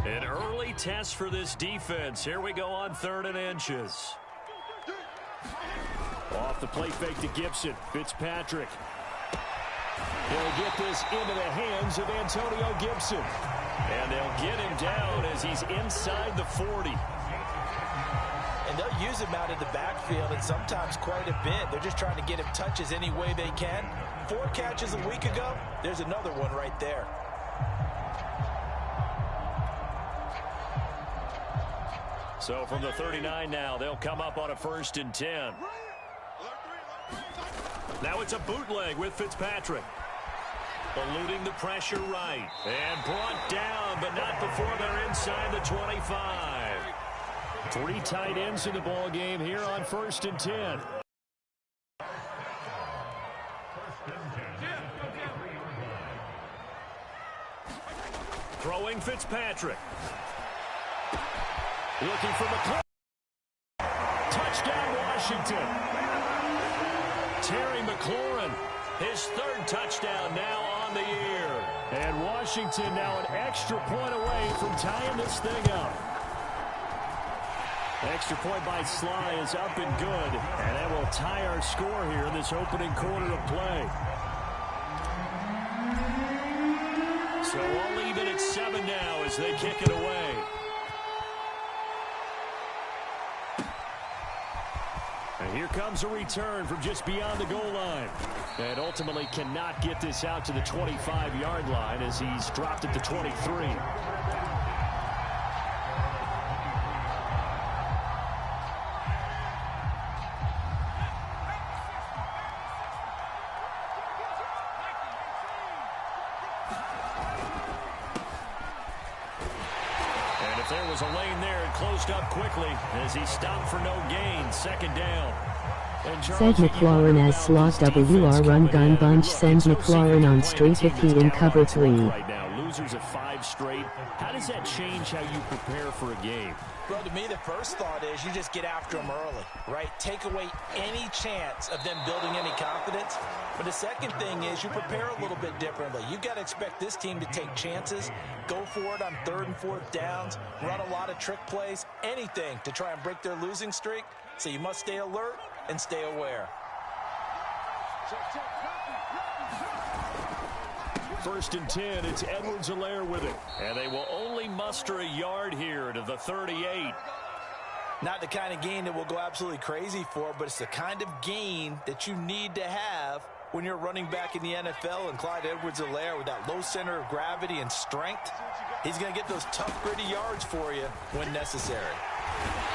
An early test for this defense. Here we go on 3rd and inches. Off the play fake to Gibson. Fitzpatrick. He'll get this into the hands of Antonio Gibson. And they'll get him down as he's inside the 40. And they'll use him out in the backfield, and sometimes quite a bit. They're just trying to get him touches any way they can. 4 catches a week ago. There's another one right there. So from the 39 now, they'll come up on a 1st and 10. Now it's a bootleg with Fitzpatrick. Eluding the pressure right. And brought down, but not before they're inside the 25. 3 tight ends in the ball game here on 1st and 10. Throwing Fitzpatrick. Looking for McLaurin. Touchdown, Washington. Terry McLaurin, his 3rd touchdown now on the year. And Washington now an extra point away from tying this thing up. Extra point by Sly is up and good. And that will tie our score here in this opening quarter of play. So all even at 7 now as they kick it away. And here comes a return from just beyond the goal line. And ultimately cannot get this out to the 25-yard line as he's dropped at the 23. There was a lane there and closed up quickly as he stopped for no gain. 2nd down. Said McLaurin as slot WR run gun bunch sends McLaurin on street if he in cover 3. Right now, losers of 5 straight. How does that change how you prepare for a game? Well, to me, the first thought is you just get after them early, right? Take away any chance of them building any confidence. But the second thing is you prepare a little bit differently. You've got to expect this team to take chances, go for it on 3rd and 4th downs, run a lot of trick plays, anything to try and break their losing streak. So you must stay alert and stay aware. 1st and 10, it's Edwards-Helaire with it. And they will only muster a yard here to the 38. Not the kind of gain that we'll go absolutely crazy for, but it's the kind of gain that you need to have when you're running back in the NFL. And Clyde Edwards-Helaire, with that low center of gravity and strength, he's going to get those tough, gritty yards for you when necessary.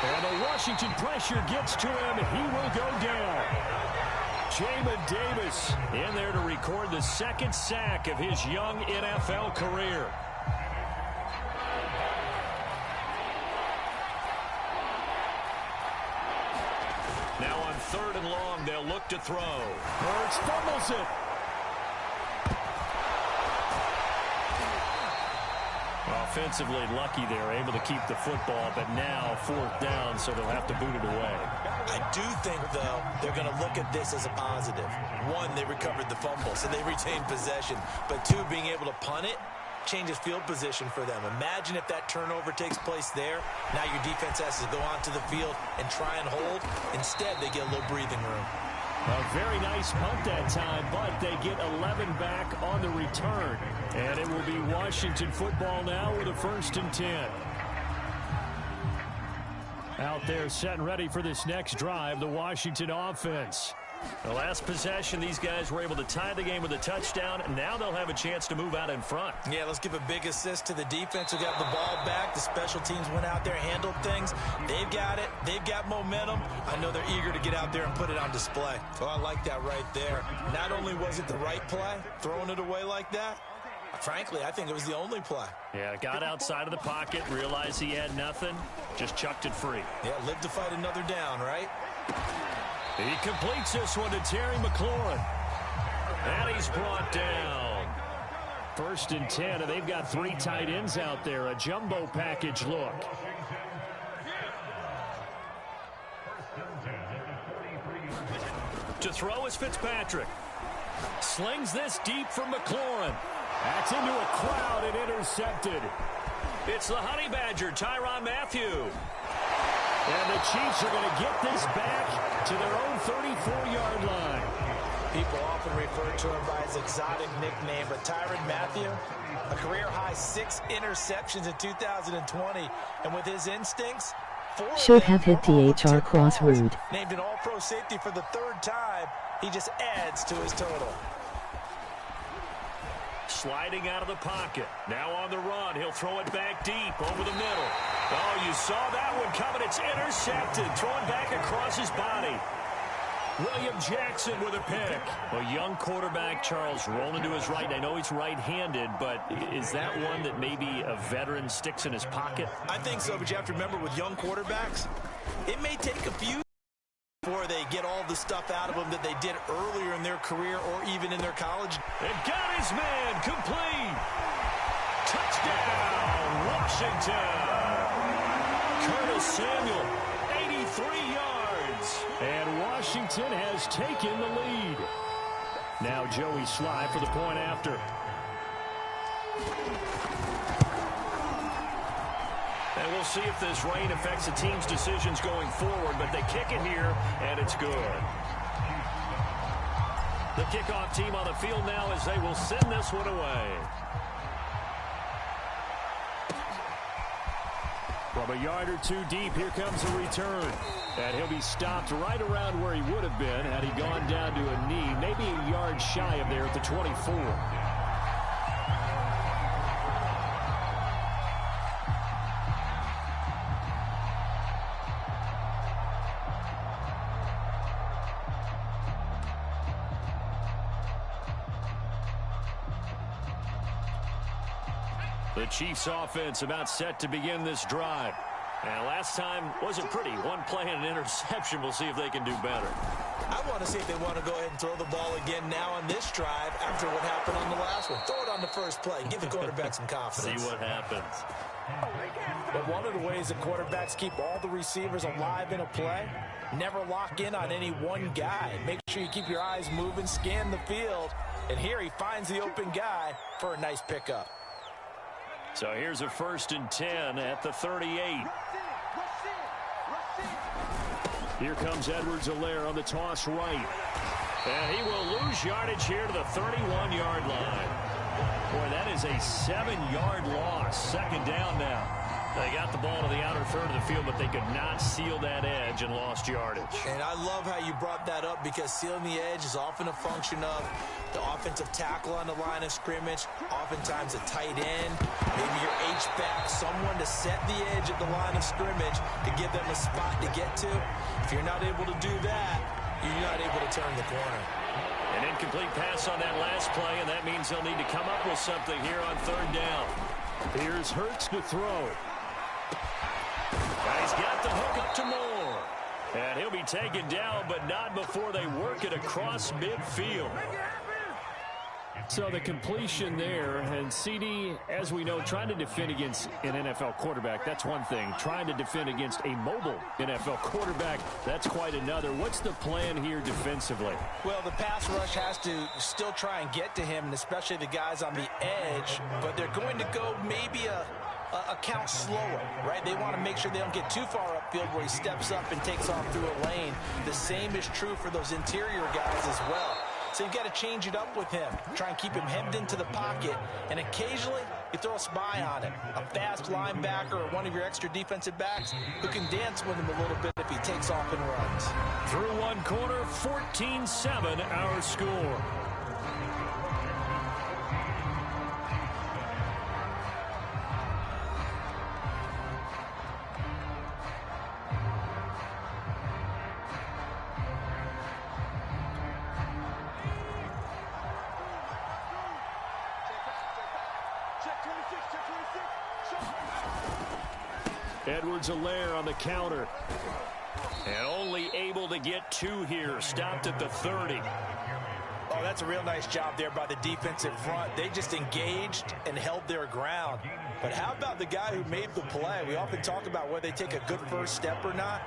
And the Washington pressure gets to him. He will go down. Jamin Davis in there to record the 2nd sack of his young NFL career. Now on 3rd and long, they'll look to throw. Hurts fumbles it. Offensively lucky they're able to keep the football, but now 4th down, so they'll have to boot it away. I do think, though, they're going to look at this as a positive. 1, they recovered the fumble, so they retained possession. But 2, being able to punt it changes field position for them. Imagine if that turnover takes place there. Now your defense has to go onto the field and try and hold. Instead, they get a little breathing room. A very nice punt that time, but they get 11 back on the return. And it will be Washington football now with a 1st and 10. Out there set and ready for this next drive, the Washington offense. The last possession, these guys were able to tie the game with a touchdown, and now they'll have a chance to move out in front. Yeah, let's give a big assist to the defense who got the ball back. The special teams went out there, handled things. They've got it. They've got momentum. I know they're eager to get out there and put it on display. So I like that right there. Not only was it the right play, throwing it away like that, frankly, I think it was the only play. Yeah, got outside of the pocket, realized he had nothing, just chucked it free. Yeah, live to fight another down, right? He completes this one to Terry McLaurin. And he's brought down. 1st and 10, and they've got 3 tight ends out there. A jumbo package look. To throw is Fitzpatrick. Slings this deep from McLaurin. That's into a crowd and intercepted. It's the Honey Badger, Tyrann Mathieu. And the Chiefs are going to get this back to their own 34-yard line. People often refer to him by his exotic nickname, but Tyrann Mathieu, a career-high 6 interceptions in 2020. And with his instincts, should have hit THR cross rude. Named an all-pro safety for the 3rd time, he just adds to his total. Sliding out of the pocket. Now on the run. He'll throw it back deep over the middle. Oh, you saw that one coming. It's intercepted. Thrown back across his body. William Jackson with a pick. A young quarterback, Charles, rolling to his right. I know he's right-handed, but is that one that maybe a veteran sticks in his pocket? I think so, but you have to remember with young quarterbacks, it may take a few before they get all the stuff out of them that they did earlier in their career or even in their college. And got his man complete. Touchdown, Washington. Curtis Samuel, 83 yards. And Washington has taken the lead. Now Joey Sly for the point after. And we'll see if this rain affects the team's decisions going forward, but they kick it here, and it's good. The kickoff team on the field now as they will send this one away. From a yard or two deep, here comes the return. And he'll be stopped right around where he would have been had he gone down to a knee, maybe a yard shy of there at the 24. The Chiefs offense about set to begin this drive. And last time wasn't pretty. One play and an interception. We'll see if they can do better. I want to see if they want to go ahead and throw the ball again now on this drive after what happened on the last one. Throw it on the first play. Give the quarterback some confidence. See what happens. But one of the ways that quarterbacks keep all the receivers alive in a play, never lock in on any one guy. Make sure you keep your eyes moving, scan the field. And here he finds the open guy for a nice pickup. So here's a 1st and 10 at the 38. Here comes Edwards-Helaire on the toss right. And he will lose yardage here to the 31-yard line. Boy, that is a 7-yard loss. 2nd down now. They got the ball to the outer third of the field, but they could not seal that edge and lost yardage. And I love how you brought that up because sealing the edge is often a function of the offensive tackle on the line of scrimmage, oftentimes a tight end, maybe your H-back, someone to set the edge at the line of scrimmage to give them a spot to get to. If you're not able to do that, you're not able to turn the corner. An incomplete pass on that last play, and that means they'll need to come up with something here on 3rd down. Here's Hurts to throw. He's got the hook up to Moore. And he'll be taken down, but not before they work it across midfield. So the completion there, and CD, as we know, trying to defend against an NFL quarterback, that's one thing. Trying to defend against a mobile NFL quarterback, that's quite another. What's the plan here defensively? Well, the pass rush has to still try and get to him, and especially the guys on the edge, but they're going to go maybe a count slower, right? They want to make sure they don't get too far upfield where he steps up and takes off through a lane. The same is true for those interior guys as well. So you've got to change it up with him. Try and keep him hemmed into the pocket, and occasionally you throw a spy on him. A fast linebacker or one of your extra defensive backs who can dance with him a little bit if he takes off and runs. Through one quarter, 14-7 our score. Edwards-Helaire on the counter. And only able to get 2 here. Stopped at the 30. Oh, that's a real nice job there by the defensive front. They just engaged and held their ground. But how about the guy who made the play? We often talk about whether they take a good first step or not.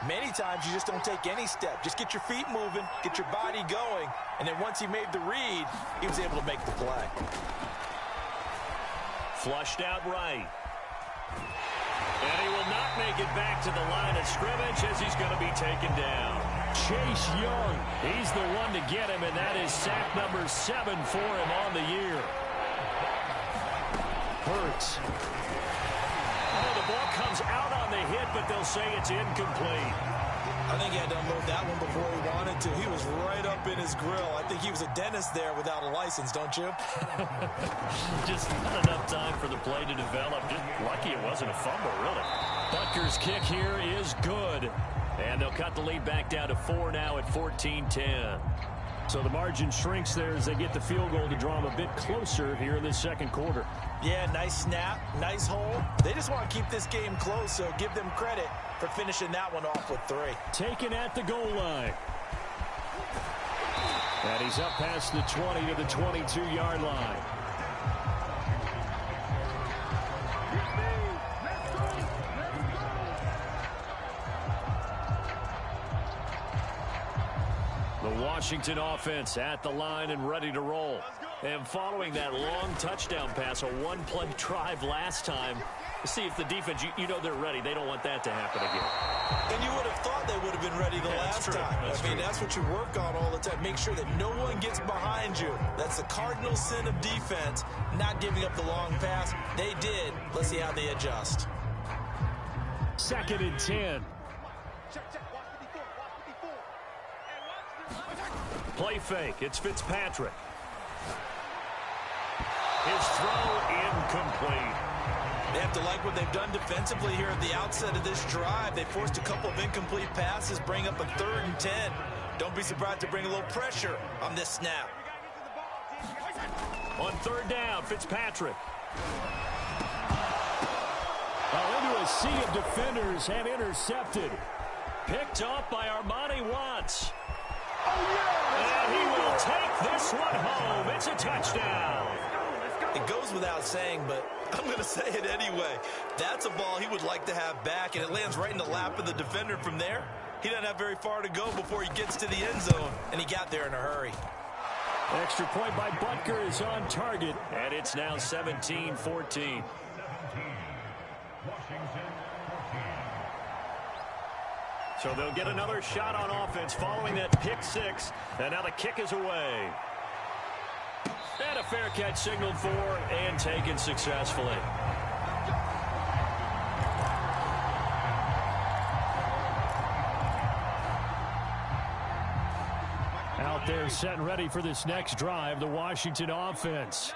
Many times you just don't take any step. Just get your feet moving, get your body going, and then once he made the read, he was able to make the play. Flushed out right. And he will not make it back to the line of scrimmage as he's going to be taken down. Chase Young, he's the one to get him, and that is sack number 7 for him on the year. Hurts. Oh, the ball comes out on the hit, but they'll say it's incomplete. I think he had to unload that one before he wanted to. He was right up in his grill. I think he was a dentist there without a license, don't you? Just not enough time for the play to develop. Just lucky it wasn't a fumble, really. Butker's kick here is good. And they'll cut the lead back down to 4 now at 14-10. So the margin shrinks there as they get the field goal to draw them a bit closer here in this second quarter. Yeah, nice snap, nice hole. They just want to keep this game close, so give them credit for finishing that one off with 3. Taken at the goal line. And he's up past the 20 to the 22-yard line. The Washington offense at the line and ready to roll. And following that long touchdown pass, a one-play drive last time, to see if the defense, you know they're ready. They don't want that to happen again. And you would have thought they would have been ready the last time. That's what you work on all the time. Make sure that no one gets behind you. That's the cardinal sin of defense, not giving up the long pass. They did. Let's see how they adjust. 2nd and 10. Play fake. It's Fitzpatrick. His throw incomplete. They have to like what they've done defensively here at the outset of this drive. They forced a couple of incomplete passes, bring up a 3rd and 10. Don't be surprised to bring a little pressure on this snap. On 3rd down, Fitzpatrick. Into a sea of defenders and intercepted. Picked off by Armani Watts. And he will take this one home. It's a touchdown. It goes without saying, but I'm going to say it anyway. That's a ball he would like to have back, and it lands right in the lap of the defender from there. He doesn't have very far to go before he gets to the end zone, and he got there in a hurry. Extra point by Butker is on target, and it's now 17-14. So they'll get another shot on offense following that pick 6, and now the kick is away. And a fair catch signaled for and taken successfully. Out there set and ready for this next drive, the Washington offense.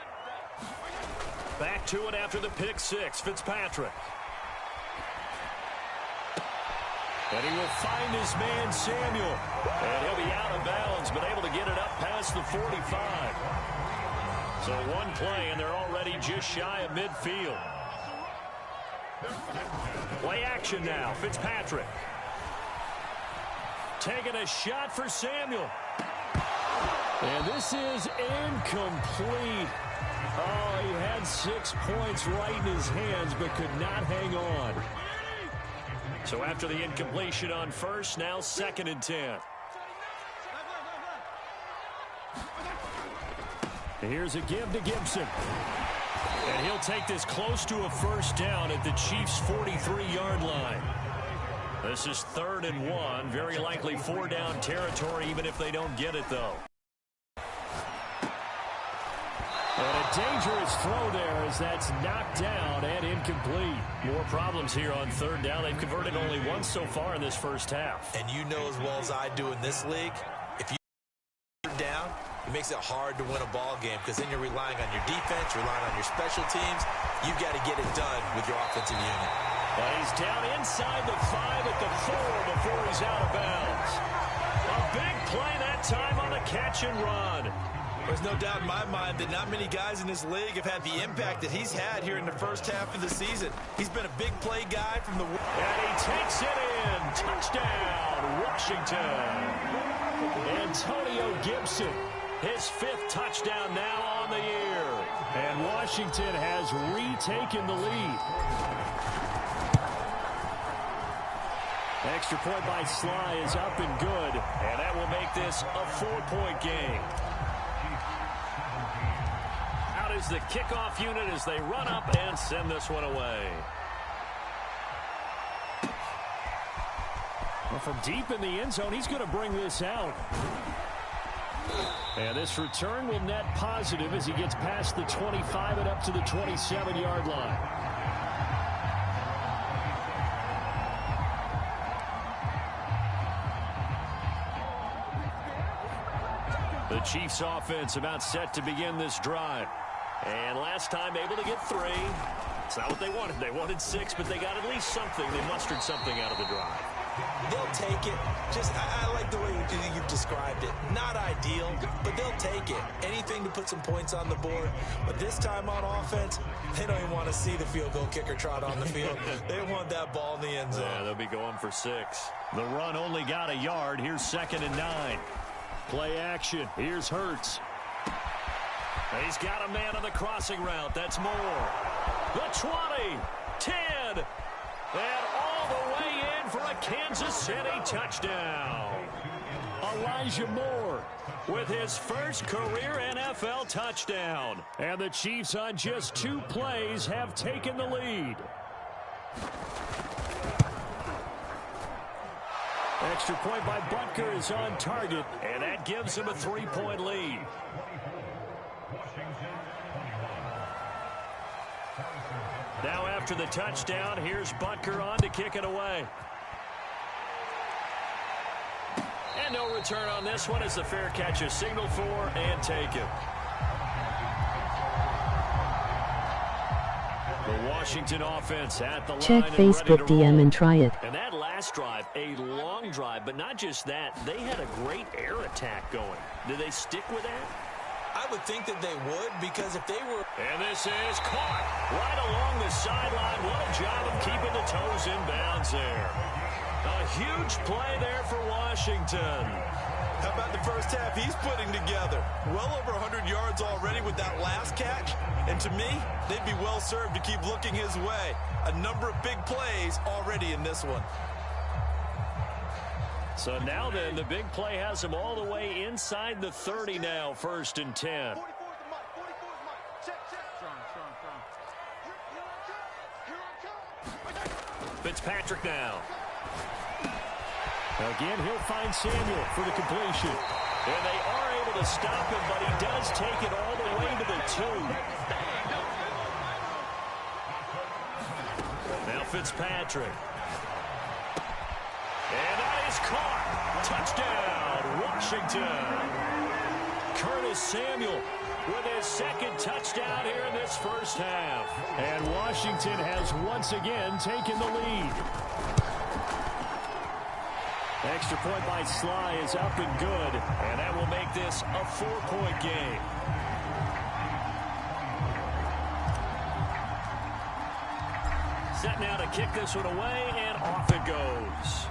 Back to it after the pick 6, Fitzpatrick. And he will find his man, Samuel. And he'll be out of bounds, but able to get it up past the 45. So one play, and they're already just shy of midfield. Play action now, Fitzpatrick. Taking a shot for Samuel. And this is incomplete. Oh, he had 6 points right in his hands, but could not hang on. So after the incompletion on 1st, now 2nd and 10. Here's a give to Gibson. And he'll take this close to a 1st down at the Chiefs' 43-yard line. This is 3rd and 1. Very likely 4-down territory, even if they don't get it, though. And a dangerous throw there as that's knocked down and incomplete. More problems here on 3rd down. They've converted only once so far in this first half. And you know as well as I do in this league, if you're down, it makes it hard to win a ball game because then you're relying on your defense, relying on your special teams. You've got to get it done with your offensive unit. And he's down inside the 5 at the 4 before he's out of bounds. A big play that time on a catch and run. There's no doubt in my mind that not many guys in this league have had the impact that he's had here in the first half of the season. He's been a big play guy from the... And he takes it in. Touchdown, Washington. Antonio Gibson, his 5th touchdown now on the year. And Washington has retaken the lead. Extra point by Sly is up and good. And that will make this a 4-point game. Out is the kickoff unit as they run up and send this one away. Well, from deep in the end zone, he's going to bring this out. And this return will net positive as he gets past the 25 and up to the 27-yard line. The Chiefs offense about set to begin this drive. And last time able to get 3. It's not what they wanted. They wanted 6, but they got at least something. They mustered something out of the drive. They'll take it. I like the way you've described it. Not ideal, but they'll take it. Anything to put some points on the board. But this time on offense, they don't even want to see the field goal kicker trot on the field. They want that ball in the end zone. Yeah, they'll be going for 6. The run only got a yard. Here's 2nd and 9. Play action. Here's Hurts. He's got a man on the crossing route. That's Moore. The 20, 10, and all the way in for a Kansas City touchdown. Elijah Moore with his first career NFL touchdown. And the Chiefs on just 2 plays have taken the lead. Extra point by Butker is on target, and that gives him a 3-point lead. Now after the touchdown, here's Butker on to kick it away. And no return on this one as the fair catch is signaled for and taken. The Washington offense at the line. Check Facebook DM and try it. And that last drive, a long drive, but not just that, they had a great air attack going. Did they stick with that? I would think that they would, because if they were... And this is caught right along the sideline. What a job of keeping the toes in bounds there. A huge play there for Washington. How about the first half he's putting together? Well over 100 yards already with that last catch. And to me, they'd be well served to keep looking his way. A number of big plays already in this one. So now then, the big play has him all the way inside the 30 now, 1st and 10. Fitzpatrick now. Again, he'll find Samuel for the completion. And they are able to stop him, but he does take it all the way to the 2. Now Fitzpatrick. And that is caught. Touchdown, Washington. Curtis Samuel with his 2nd touchdown here in this first half. And Washington has once again taken the lead. Extra point by Sly is up and good. And that will make this a 4-point game. Set now to kick this one away, and off it goes.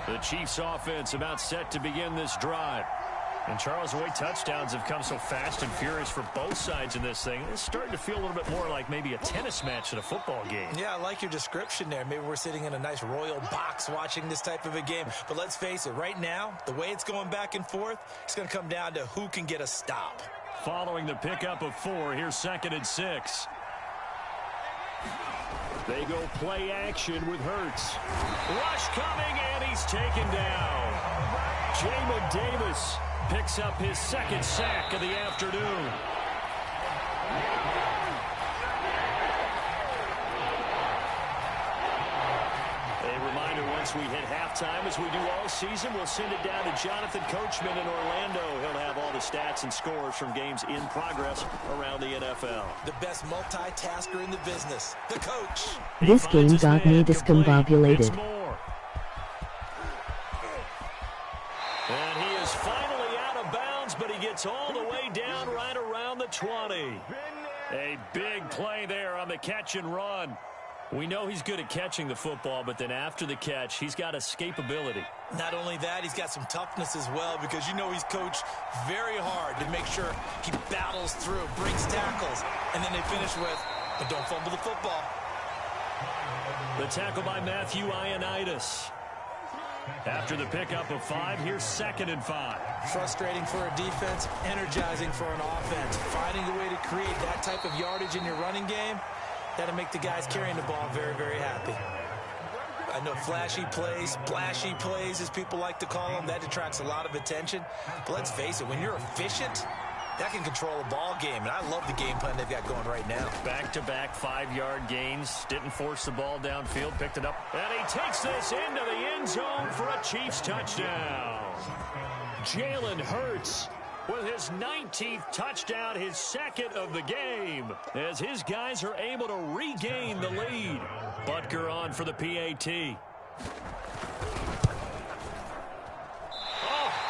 The Chiefs offense about set to begin this drive. And Charles, the way touchdowns have come so fast and furious for both sides in this thing, it's starting to feel a little bit more like maybe a tennis match than a football game. Yeah, I like your description there. Maybe we're sitting in a nice royal box watching this type of a game. But let's face it, right now, the way it's going back and forth, it's going to come down to who can get a stop. Following the pickup of 4, here's 2nd and 6. They go play action with Hurts. Rush coming, and he's taken down. Jamin Davis picks up his 2nd sack of the afternoon. A reminder, once we hit halftime, as we do all season, we'll send it down to Jonathan Coachman in Orlando. He'll have all the stats and scores from games in progress around the NFL. The best multitasker in the business, the coach. This game got me discombobulated. And he is finally out of bounds, but he gets all the way down right around the 20. A big play there on the catch and run. We know he's good at catching the football, but then after the catch, he's got escapability. Not only that, he's got some toughness as well, because you know he's coached very hard to make sure he battles through, breaks tackles, and then they finish with, but don't fumble the football. The tackle by Matthew Ioannidis. After the pickup of 5, here's 2nd and 5. Frustrating for a defense, energizing for an offense. Finding a way to create that type of yardage in your running game, that'll make the guys carrying the ball very, very happy. I know flashy plays, splashy plays, as people like to call them, that attracts a lot of attention. But let's face it, when you're efficient, that can control a ball game, and I love the game plan they've got going right now. Back-to-back 5-yard gains. Didn't force the ball downfield. Picked it up. And he takes this into the end zone for a Chiefs touchdown. Jalen Hurts with his 19th touchdown, his 2nd of the game, as his guys are able to regain the lead. Butker on for the PAT.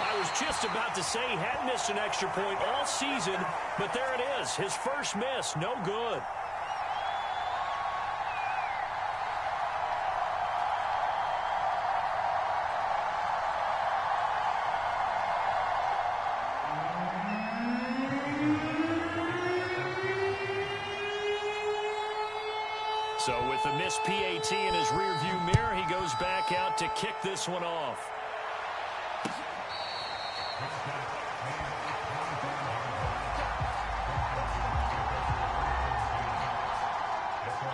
I was just about to say he had missed an extra point all season, but there it is. His first miss, no good. So with the missed PAT in his rearview mirror, he goes back out to kick this one off.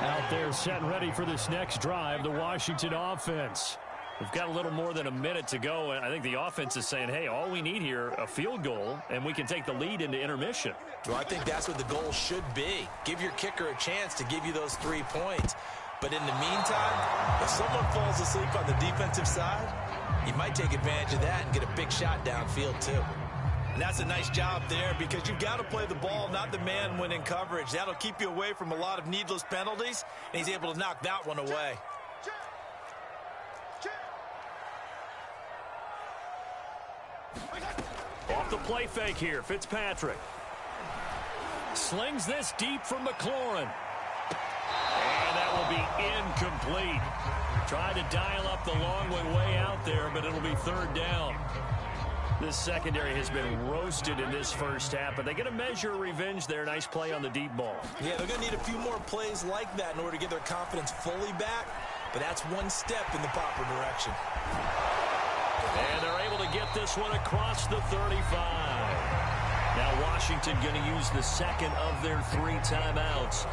Out there set and ready for this next drive, the Washington offense. We've got a little more than a minute to go, and I think the offense is saying, hey, all we need here, a field goal, and we can take the lead into intermission. Well, I think that's what the goal should be. Give your kicker a chance to give you those 3 points. But in the meantime, if someone falls asleep on the defensive side, you might take advantage of that and get a big shot downfield too. And that's a nice job there, because you've got to play the ball, not the man when in coverage. That'll keep you away from a lot of needless penalties, and he's able to knock that one away. Off the play fake here, Fitzpatrick. Slings this deep from McLaurin. And that will be incomplete. Tried to dial up the long way out there, but it'll be 3rd down. This secondary has been roasted in this first half, but they get a measure of revenge there. Nice play on the deep ball. Yeah, they're going to need a few more plays like that in order to get their confidence fully back, but that's one step in the proper direction. And they're able to get this one across the 35. Now Washington going to use the 2nd of their 3 timeouts,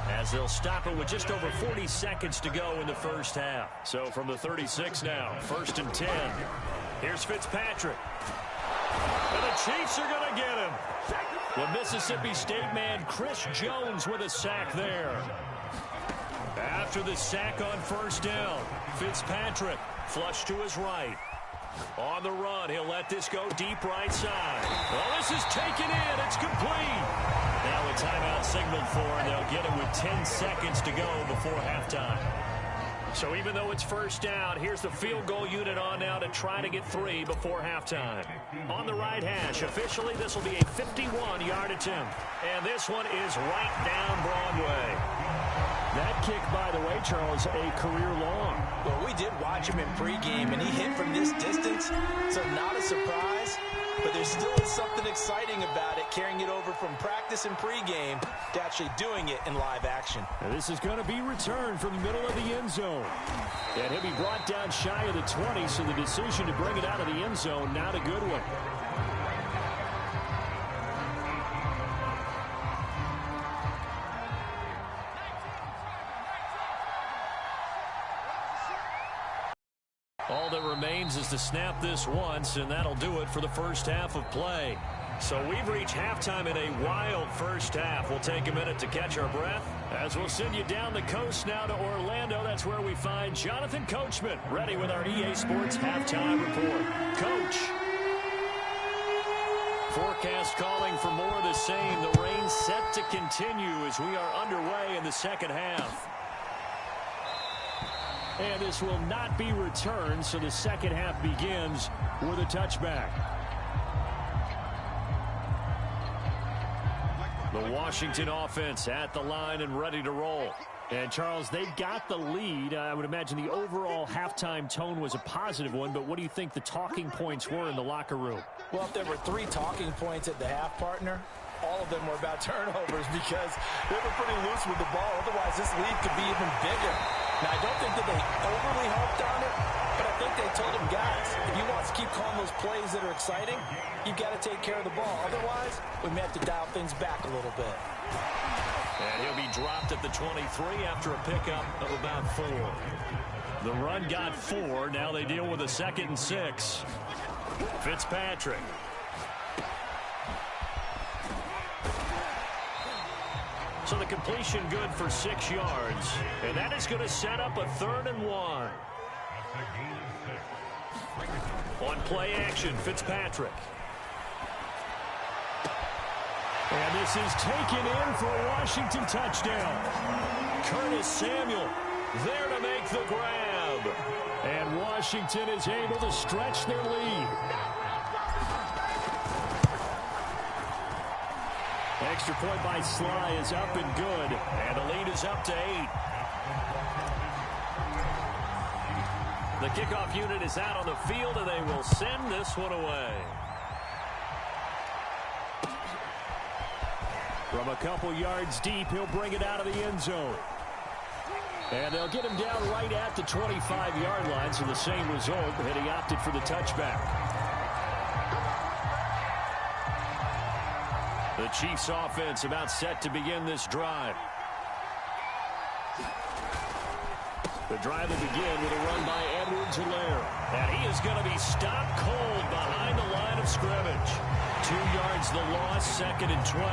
as they'll stop it with just over 40 seconds to go in the first half. So from the 36 now, 1st and 10. Here's Fitzpatrick. And the Chiefs are going to get him. The Mississippi State man, Chris Jones, with a sack there. After the sack on 1st down, Fitzpatrick flush to his right. On the run, he'll let this go deep right side. Well, this is taken in. It's complete. Now a timeout signaled for, and they'll get it with 10 seconds to go before halftime. So even though it's 1st down, here's the field goal unit on now to try to get 3 before halftime. On the right hash, officially this will be a 51-yard attempt. And this one is right down Broadway. That kick, by the way, Charles, a career long. Well, we did watch him in pregame, and he hit from this distance, so not a surprise. But there still is something exciting about it, carrying it over from practice and pregame to actually doing it in live action. Now this is going to be returned from the middle of the end zone. And he'll be brought down shy of the 20, so the decision to bring it out of the end zone, not a good one. All that remains is to snap this once, and that'll do it for the first half of play. So we've reached halftime in a wild first half. We'll take a minute to catch our breath as we'll send you down the coast now to Orlando. That's where we find Jonathan Coachman ready with our EA Sports halftime report. Coach. Forecast calling for more of the same. The rain set to continue as we are underway in the second half. And this will not be returned, so the second half begins with a touchback. The Washington offense at the line and ready to roll. And, Charles, they got the lead. I would imagine the overall halftime tone was a positive one, but what do you think the talking points were in the locker room? Well, if there were 3 talking points at the half, partner, all of them were about turnovers because they were pretty loose with the ball. Otherwise, this lead could be even bigger. Now, I don't think that they overly harped on it, but I think they told them, plays that are exciting, you've got to take care of the ball. Otherwise, we may have to dial things back a little bit. And he'll be dropped at the 23 after a pickup of about 4. The run got 4. Now they deal with a 2nd and 6. Fitzpatrick. So the completion good for 6 yards. And that is going to set up a 3rd and 1. On play action, Fitzpatrick. And this is taken in for a Washington touchdown. Curtis Samuel there to make the grab. And Washington is able to stretch their lead. Extra point by Sly is up and good. And the lead is up to 8. The kickoff unit is out on the field, and they will send this one away. From a couple yards deep, he'll bring it out of the end zone. And they'll get him down right at the 25-yard line, so the same result, and he opted for the touchback. The Chiefs offense about set to begin this drive. The drive will begin with a run by Edwards-Helaire. And he is going to be stopped cold behind the line of scrimmage. 2 yards the loss, 2nd and 12.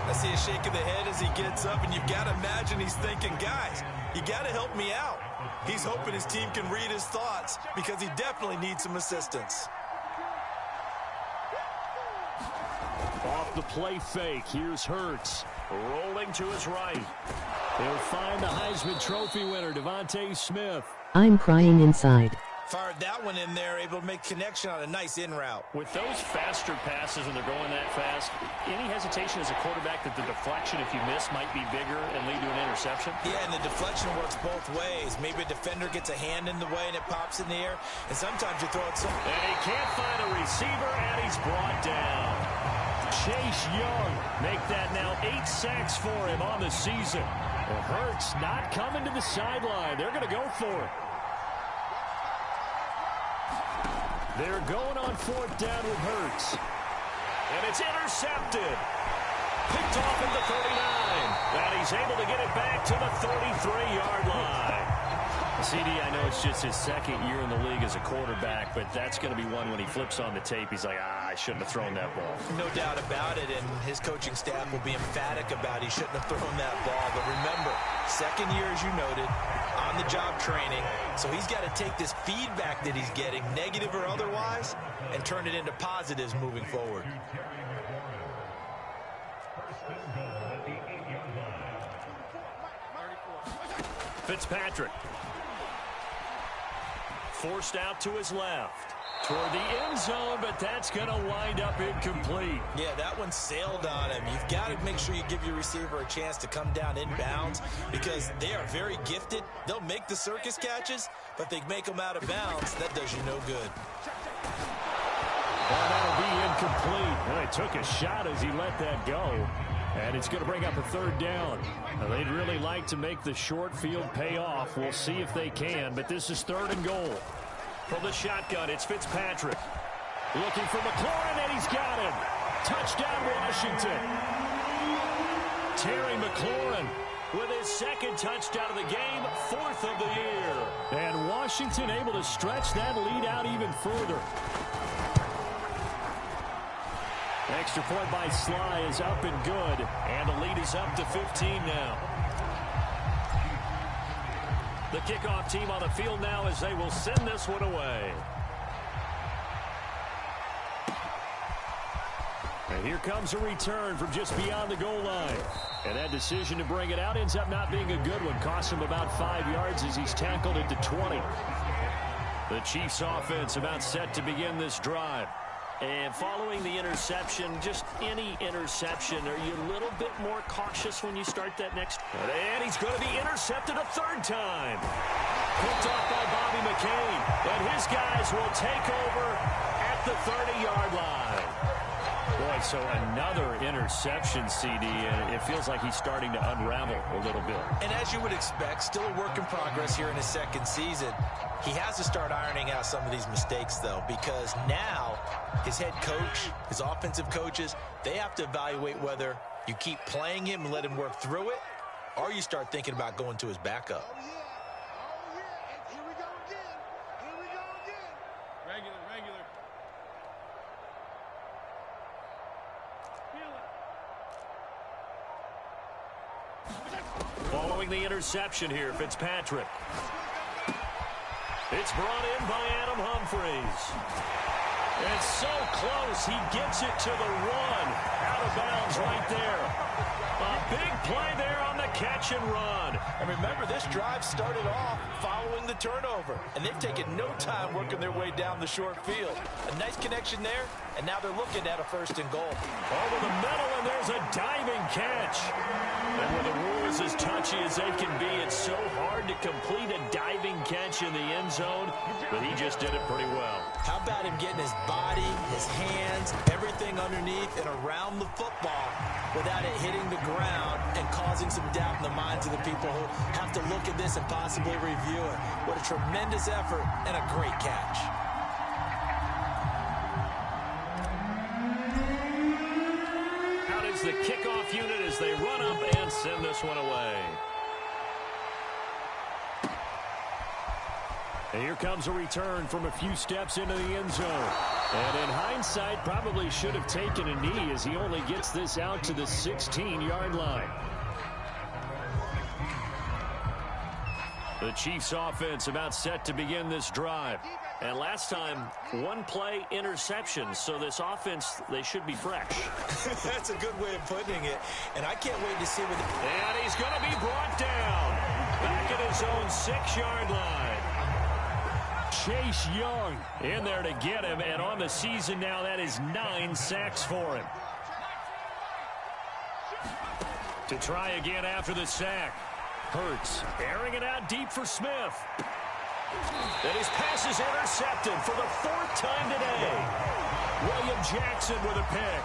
I see a shake of the head as he gets up, and you've got to imagine he's thinking, guys, you got to help me out. He's hoping his team can read his thoughts because he definitely needs some assistance. Off the play fake, here's Hurts. Rolling to his right. He'll find the Heisman Trophy winner, Devontae Smith. I'm crying inside. Fired that one in there, able to make connection on a nice in route. With those faster passes when they're going that fast, any hesitation as a quarterback that the deflection, if you miss, might be bigger and lead to an interception? Yeah, and the deflection works both ways. Maybe a defender gets a hand in the way and it pops in the air, and sometimes you throw it so... And he can't find a receiver, and he's brought down. Chase Young make that now 8 sacks for him on the season. And Hurts not coming to the sideline. They're going to go for it. They're going on 4th down with Hurts. And it's intercepted. Picked off at the 39. And he's able to get it back to the 33-yard line. CD, I know it's just his 2nd year in the league as a quarterback, but that's going to be one when he flips on the tape. He's like, I shouldn't have thrown that ball. No doubt about it, and his coaching staff will be emphatic about he shouldn't have thrown that ball. But remember, 2nd year, as you noted, on-the-job training. So he's got to take this feedback that he's getting, negative or otherwise, and turn it into positives moving forward. Fitzpatrick. Forced out to his left. Toward the end zone, but that's going to wind up incomplete. Yeah, that one sailed on him. You've got to make sure you give your receiver a chance to come down inbounds because they are very gifted. They'll make the circus catches, but they make them out of bounds. That does you no good. Well, that'll be incomplete. Well, he took a shot as he let that go. And it's going to bring up a 3rd down. Now, they'd really like to make the short field pay off. We'll see if they can, but this is 3rd and goal. From the shotgun, it's Fitzpatrick. Looking for McLaurin, and he's got him. Touchdown, Washington. Terry McLaurin with his 2nd touchdown of the game, 4th of the year. And Washington able to stretch that lead out even further. Extra point by Sly is up and good, and the lead is up to 15 now. The kickoff team on the field now as they will send this one away. And here comes a return from just beyond the goal line. And that decision to bring it out ends up not being a good one. Costs him about 5 yards as he's tackled it to 20. The Chiefs offense about set to begin this drive. And following the interception, just any interception, are you a little bit more cautious when you start that next? And he's going to be intercepted a 3rd time. Picked off by Bobby McCain. And his guys will take over at the 30-yard line. Boy, so another interception, CD, and it feels like he's starting to unravel a little bit. And as you would expect, still a work in progress here in his second season. He has to start ironing out some of these mistakes, though, because now his head coach, his offensive coaches, they have to evaluate whether you keep playing him and let him work through it, or you start thinking about going to his backup. Following the interception here, Fitzpatrick. It's brought in by Adam Humphries. It's so close. He gets it to the one. Out of bounds right there. A big play there on the catch and run. And remember, this drive started off following the turnover. And they've taken no time working their way down the short field. A nice connection there, and now they're looking at a 1st and goal. Over the middle, and there's a diving catch. And with the rules as touchy as they can be, it's so hard to complete a diving catch in the end zone, but he just did it pretty well. How about him getting his body, his hands, everything underneath and around the football without it hitting the ground and causing some doubt in the minds of the people who have to look at this and possibly review it. What a tremendous effort and a great catch. Out is the kickoff unit as they run up and send this one away. And here comes a return from a few steps into the end zone. And in hindsight, probably should have taken a knee as he only gets this out to the 16-yard line. The Chiefs offense about set to begin this drive. And last time, one play interception. So this offense, they should be fresh. That's a good way of putting it. And I can't wait to see what... And he's going to be brought down. Back at his own 6-yard line. Chase Young in there to get him. And on the season now, that is 9 sacks for him. To try again after the sack. Hurts airing it out deep for Smith. And his pass is intercepted for the 4th time today. William Jackson with a pick.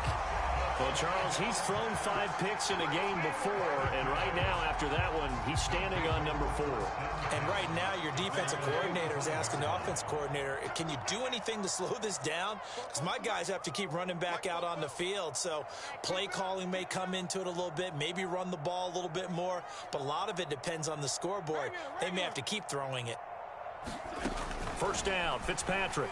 Well, Charles, he's thrown 5 picks in a game before, and right now, after that one, he's standing on number 4. And right now, your defensive coordinator is asking the offense coordinator, can you do anything to slow this down? Because my guys have to keep running back out on the field, so play calling may come into it a little bit, maybe run the ball a little bit more, but a lot of it depends on the scoreboard. They may have to keep throwing it. First down, Fitzpatrick.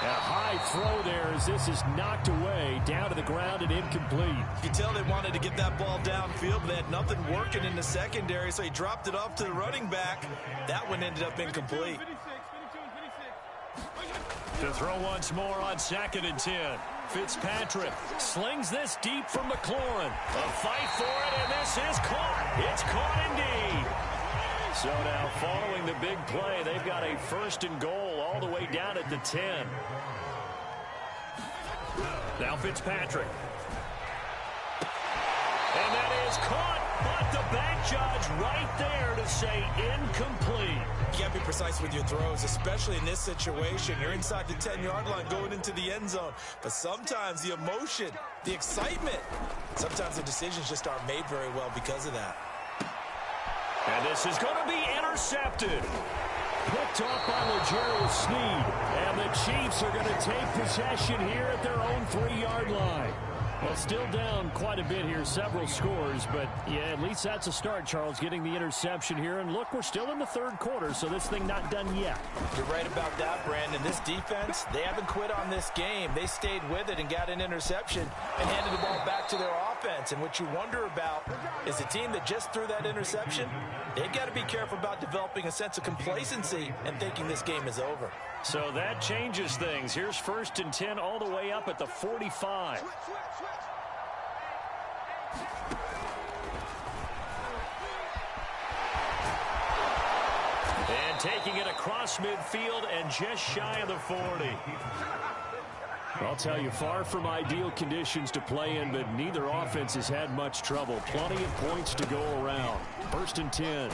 A high throw there as this is knocked away, down to the ground and incomplete. You can tell they wanted to get that ball downfield, but they had nothing working in the secondary, so he dropped it off to the running back. That one ended up incomplete. To throw once more on 2nd and 10. Fitzpatrick slings this deep from McLaurin. A fight for it, and this is caught. It's caught indeed. So now following the big play, they've got a 1st and goal all the way down at the 10. Now Fitzpatrick. And that is caught, but the back judge right there to say incomplete. You got to be precise with your throws, especially in this situation. You're inside the 10-yard line going into the end zone. But sometimes the emotion, the excitement, sometimes the decisions just aren't made very well because of that. And this is going to be intercepted. Picked off by L'Jarius Sneed. And the Chiefs are going to take possession here at their own 3-yard line. Well, still down quite a bit here, several scores, but yeah, at least that's a start, Charles, getting the interception here. And look, we're still in the 3rd quarter, so this thing not done yet. You're right about that, Brandon. This defense, they haven't quit on this game. They stayed with it and got an interception and handed the ball back to their offense. And what you wonder about is the team that just threw that interception, they've got to be careful about developing a sense of complacency and thinking this game is over. So that changes things. Here's 1st and 10 all the way up at the 45. And taking it across midfield and just shy of the 40. I'll tell you, far from ideal conditions to play in, but neither offense has had much trouble. Plenty of points to go around. 1st and 10.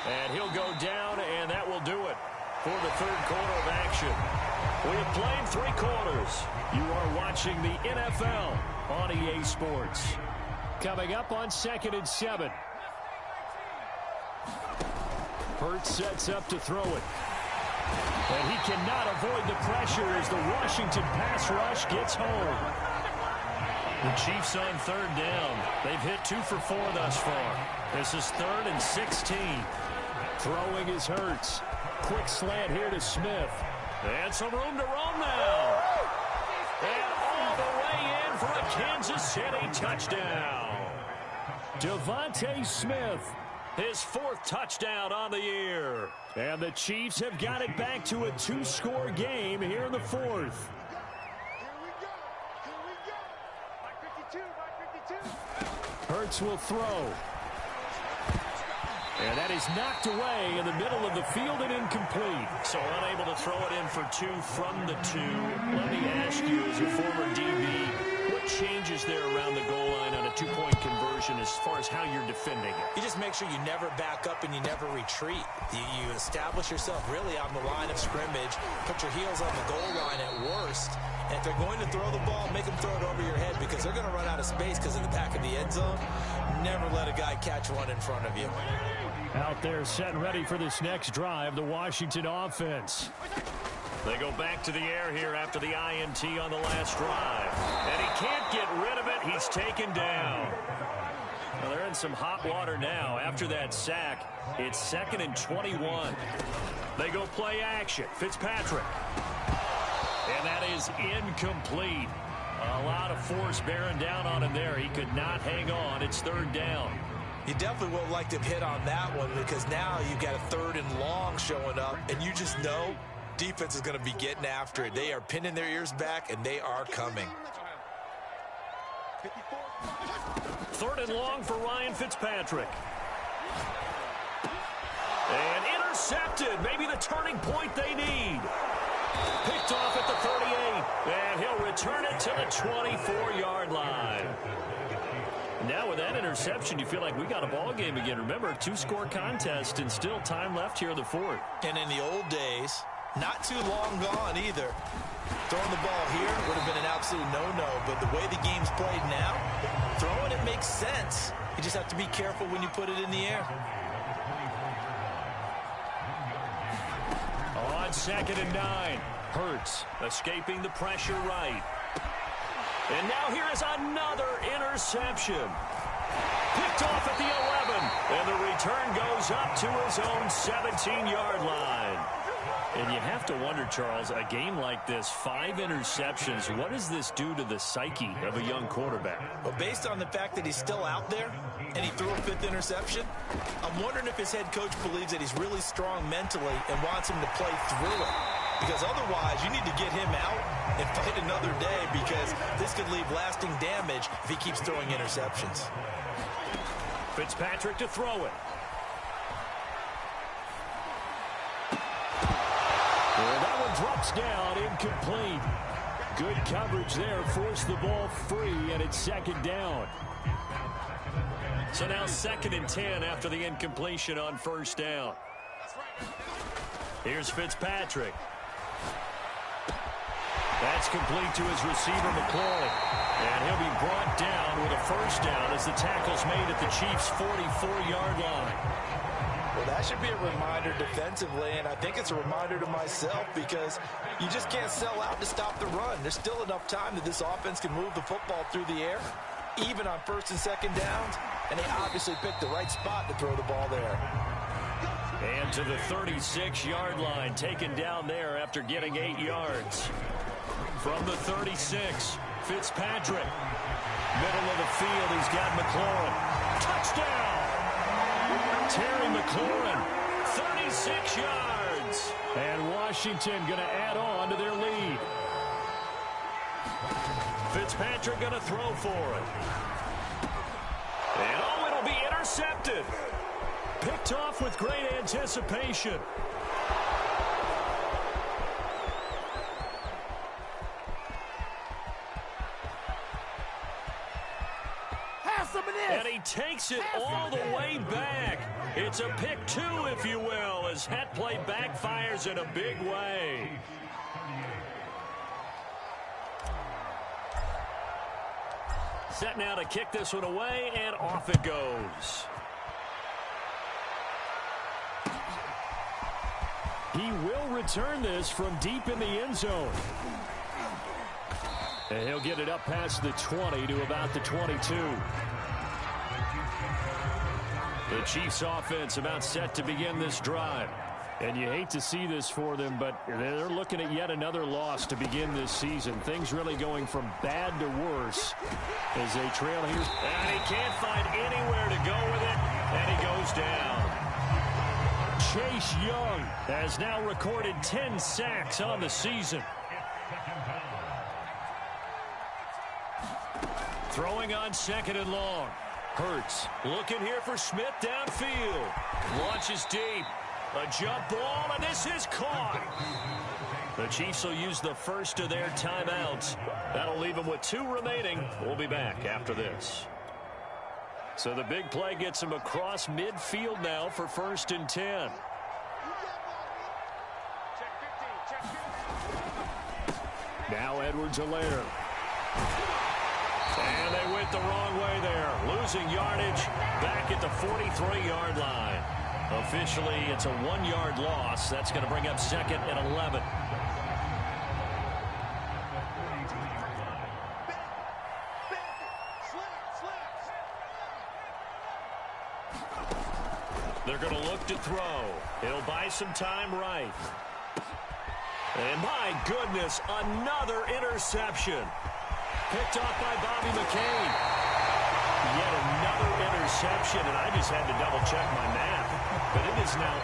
And he'll go down, and that will do it. for the third quarter of action. We have played 3 quarters. You are watching the NFL on EA Sports. Coming up on 2nd and 7. Hurts sets up to throw it. And he cannot avoid the pressure as the Washington pass rush gets home. The Chiefs on 3rd down. They've hit 2 for 4 thus far. This is 3rd and 16. Throwing is Hurts. Quick slant here to Smith. And some room to roam now. And all the way in for a Kansas City touchdown. Devontae Smith, his 4th touchdown on the year. And the Chiefs have got it back to a 2-score game here in the 4th. Hurts will throw. And that is knocked away in the middle of the field and incomplete. So unable to throw it in for 2 from the 2. Let me ask you, as a former DB, what changes there around the goal line on a 2-point conversion as far as how you're defending it? You just make sure you never back up and you never retreat. You establish yourself really on the line of scrimmage, put your heels on the goal line at worst. And if they're going to throw the ball, make them throw it over your head because they're going to run out of space because in the back of the end zone, never let a guy catch one in front of you. Out there set and ready for this next drive, the Washington offense. They go back to the air here after the INT on the last drive. And he can't get rid of it. He's taken down. Well, they're in some hot water now. After that sack, it's 2nd and 21. They go play action. Fitzpatrick. And that is incomplete. A lot of force bearing down on him there. He could not hang on. It's 3rd down. You definitely won't like to hit on that one because now you've got a 3rd and long showing up, and you just know defense is going to be getting after it. They are pinning their ears back, and they are coming. 3rd and long for Ryan Fitzpatrick. And intercepted. Maybe the turning point they need. Picked off at the 38. And he'll return it to the 24-yard line. Now with that interception, you feel like we got a ball game again. Remember, a 2-score contest and still time left here in the 4th. And in the old days, not too long gone either. Throwing the ball here would have been an absolute no-no, but the way the game's played now, throwing it makes sense. You just have to be careful when you put it in the air. On 2nd and 9, Hurts escaping the pressure right. And now here is another interception. Picked off at the 11. And the return goes up to his own 17-yard line. And you have to wonder, Charles, a game like this, 5 interceptions, what does this do to the psyche of a young quarterback? Well, based on the fact that he's still out there and he threw a 5th interception, I'm wondering if his head coach believes that he's really strong mentally and wants him to play through it. Because otherwise, you need to get him out and fight another day because this could leave lasting damage if he keeps throwing interceptions. Fitzpatrick to throw it. And that one drops down, incomplete. Good coverage there, forced the ball free, and it's 2nd down. So now 2nd and 10 after the incompletion on 1st down. Here's Fitzpatrick. That's complete to his receiver, McLaurin. And he'll be brought down with a 1st down as the tackle's made at the Chiefs' 44-yard line. Well, that should be a reminder defensively, and I think it's a reminder to myself because you just can't sell out to stop the run. There's still enough time that this offense can move the football through the air, even on 1st and 2nd downs, and they obviously picked the right spot to throw the ball there. And to the 36-yard line, taken down there after getting 8 yards. From the 36, Fitzpatrick. Middle of the field, he's got McLaurin. Touchdown! Terry McLaurin, 36 yards. And Washington going to add on to their lead. Fitzpatrick going to throw for it. And oh, it'll be intercepted. Picked off with great anticipation. And he takes it all the way back. It's a pick 2, if you will, as that play backfires in a big way. Set now to kick this one away, and off it goes. He will return this from deep in the end zone. And he'll get it up past the 20 to about the 22. The Chiefs offense about set to begin this drive. And you hate to see this for them, but they're looking at yet another loss to begin this season. Things really going from bad to worse as they trail here. And he can't find anywhere to go with it, and he goes down. Chase Young has now recorded 10 sacks on the season. Throwing on 2nd and long. Hurts looking here for Smith downfield. Launches deep. A jump ball, and this is caught. The Chiefs will use the first of their timeouts. That'll leave them with 2 remaining. We'll be back after this. So the big play gets him across midfield now for 1st and 10. Now Edwards-Helaire. And they went the wrong way there. Losing yardage back at the 43-yard line. Officially, it's a 1-yard loss. That's going to bring up 2nd and 11. They're going to look to throw. He'll buy some time right. And my goodness, another interception. Picked off by Bobby McCain. Yet another interception, and I just had to double-check my math. But it is now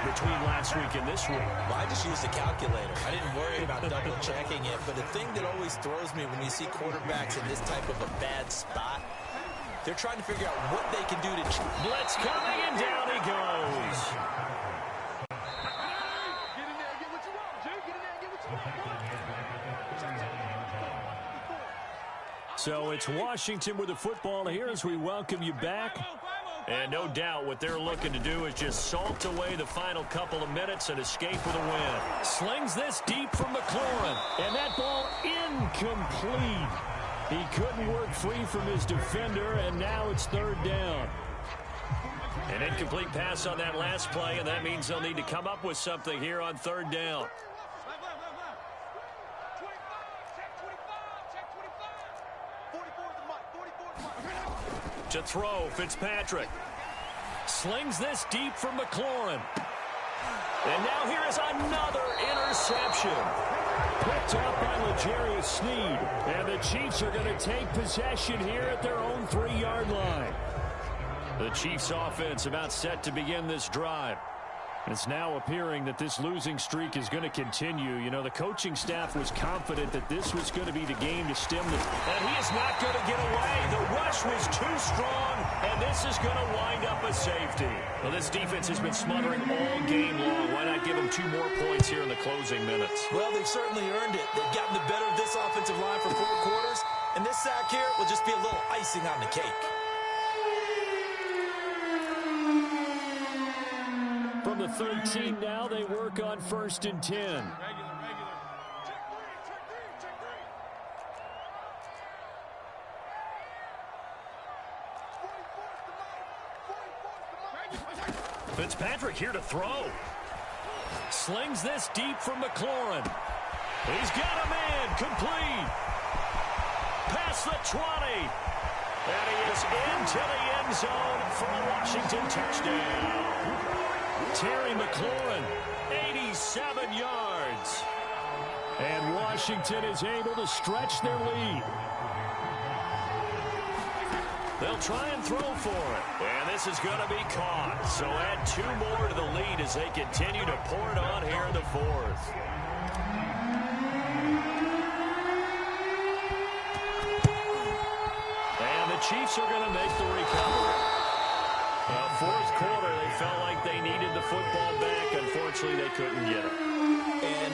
8 between last week and this week. Well, I just used the calculator. I didn't worry about double-checking it. But the thing that always throws me when you see quarterbacks in this type of a bad spot, they're trying to figure out what they can do to... Blitz coming, and down he goes. So it's Washington with the football here as we welcome you back. And no doubt what they're looking to do is just salt away the final couple of minutes and escape with a win. Slings this deep from McLaurin, and that ball incomplete. He couldn't work free from his defender, and now it's 3rd down. An incomplete pass on that last play, and that means they'll need to come up with something here on 3rd down. To throw, Fitzpatrick. Slings this deep from McLaurin. And now here is another interception. Picked up by L'Jarius Sneed. And the Chiefs are going to take possession here at their own 3-yard line. The Chiefs offense about set to begin this drive. It's now appearing that this losing streak is going to continue. You know, the coaching staff was confident that this was going to be the game to stem the... And he is not going to get away. The rush was too strong, and this is going to wind up a safety. Well, this defense has been smothering all game long. Why not give them 2 more points here in the closing minutes? Well, they've certainly earned it. They've gotten the better of this offensive line for 4 quarters, and this sack here will just be a little icing on the cake. From the 13 now, they work on 1st and 10. Fitzpatrick here to throw. Slings this deep from McLaurin. He's got a man complete. Past the 20. And he is into the end zone for a Washington touchdown. Terry McLaurin, 87 yards. And Washington is able to stretch their lead. They'll try and throw for it. And this is going to be caught. So add 2 more to the lead as they continue to pour it on here in the 4th. And the Chiefs are going to make the recovery. 4th quarter, they felt like they needed the football back. Unfortunately, unfortunately, they couldn't get it. And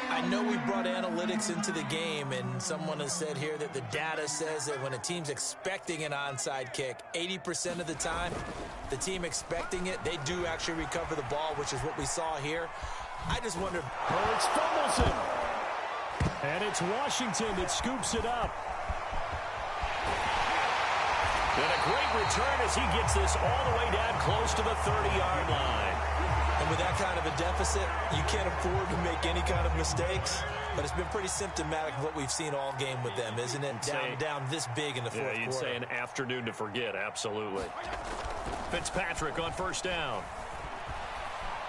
I know we brought analytics into the game, and someone has said here that the data says that when a team's expecting an onside kick, 80% of the time, the team expecting it, they do actually recover the ball, which is what we saw here. I just wonder. Hurts fumbles it. And it's Washington that scoops it up. And a great return as he gets this all the way down close to the 30-yard line. And with that kind of a deficit, you can't afford to make any kind of mistakes. But it's been pretty symptomatic of what we've seen all game with them, isn't it? Down this big in the fourth quarter. You'd say an afternoon to forget, absolutely. Fitzpatrick on first down.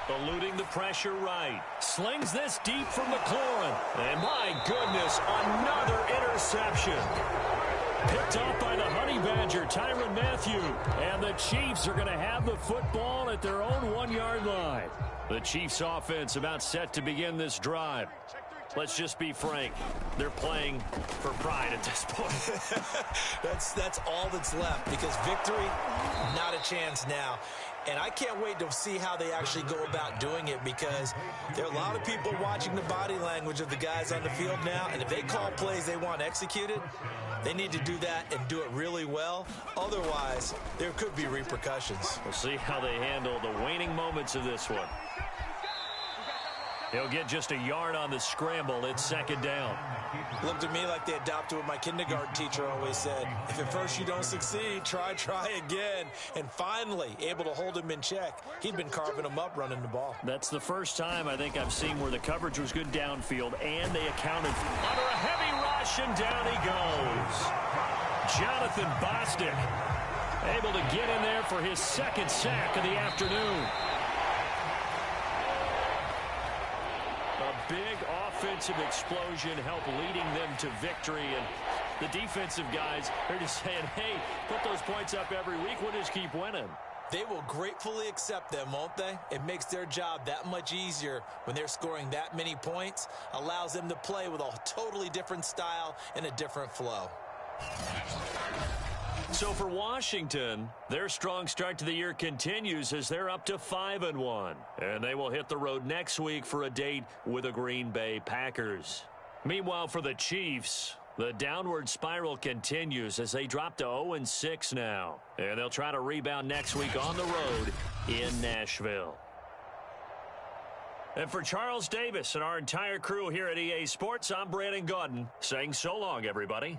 Eluding the pressure right. Slings this deep from McLaurin. And my goodness, another interception. Picked off by the Honey Badger, Tyrann Mathieu. And the Chiefs are going to have the football at their own 1-yard line. The Chiefs offense about set to begin this drive. Let's just be frank. They're playing for pride at this point. That's all that's left, because victory, not a chance now. And I can't wait to see how they actually go about doing it, because there are a lot of people watching the body language of the guys on the field now, and if they call plays they want executed, they need to do that and do it really well. Otherwise, there could be repercussions. We'll see how they handle the waning moments of this one. He'll get just a yard on the scramble. It's second down. Looked to me like they adopted what my kindergarten teacher always said. If at first you don't succeed, try again. And finally, able to hold him in check. He'd been carving him up running the ball. That's the first time I think I've seen where the coverage was good downfield, and they accounted for under a heavy rush, and down he goes. Jonathan Bostic able to get in there for his second sack of the afternoon. Big offensive explosion helped leading them to victory, and the defensive guys are just saying, hey, put those points up every week, we'll just keep winning. They will gratefully accept them, won't they? It makes their job that much easier when they're scoring that many points, allows them to play with a totally different style and a different flow. So for Washington, their strong start to the year continues as they're up to 5-1. And they will hit the road next week for a date with the Green Bay Packers. Meanwhile, for the Chiefs, the downward spiral continues as they drop to 0-6 now. And they'll try to rebound next week on the road in Nashville. And for Charles Davis and our entire crew here at EA Sports, I'm Brandon Gaudin saying so long, everybody.